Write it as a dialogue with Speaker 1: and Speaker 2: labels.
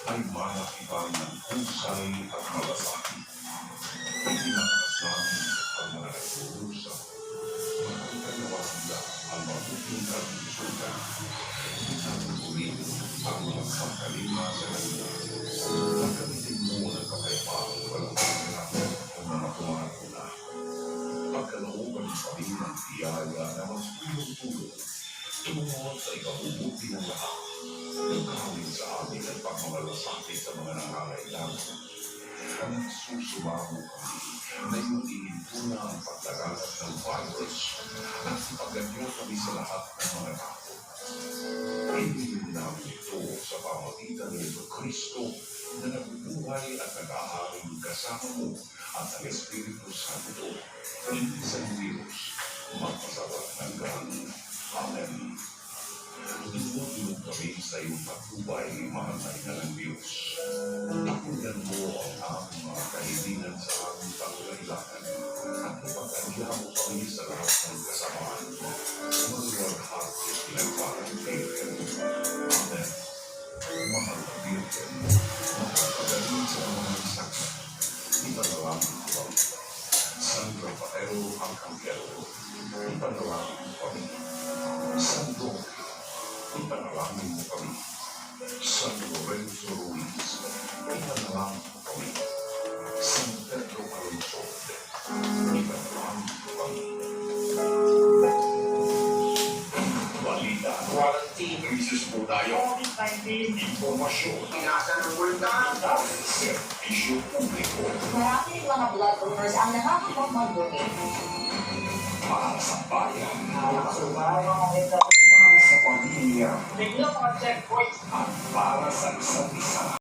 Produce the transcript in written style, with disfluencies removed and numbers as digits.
Speaker 1: ay malakipan ng husay at malasakit. Itinakas namin ang mga nagdurusa. Magkakalawa sila ang mabuting kagustuhan. Itatuloy ang mga pagkalima sa kanila. Pagkamitin mo ng kapayapaan walang pagkakalaman kung namatuhan ko na. Pagkalooban kami ng tiyaya na magtulong-tulong tungo sa ikabubuti ng lahat. Nagkawin sa amin ang pagmamalasakit sa mga nangangailangan. Ang nagsusumamo kami na iyong ininpuna ang pagdaragat ng virus at ipagganyo kami sa lahat ng mga takot. Ibigin namin ito sa pamagitan ng Kristo na nabubuhay at nag-aaring kasama mo at ang Espiritu Santo. Hindi sa Diyos, magpasawat hanggang. Amen. Tinutulog kami sa iyong patubay, mahal na ina ng Diyos. Pakinggan mo ang aming mga kahilingan sa aming pangangailangan at ipagkanya mo kami sa lahat ng kasamaan. Maluwalhati at pinagparang Virgen. Amen. Mahal na Virgen, makapagaling sa mga sakit. Ipanalangin ko kami. San Rafael Arcangelo, ipanalangin mo kami. San Roque, ipanalangin mo kami. San Lorenzo Ruiz, ipanalangin mo kami. San Pedro Alonso, ipanalangin mo kami. Balita, quarantine, krisis po tayo. COVID-19, informasyon, tinasa ng bulkan, servisyo publiko.
Speaker 2: Maraming mga blood donors ang nakakapag mag-donate.
Speaker 1: Para sa bayan,
Speaker 2: Nakasubay mga
Speaker 1: para sa pamilya,
Speaker 2: biglang mga checkpoints
Speaker 1: at para sa isa't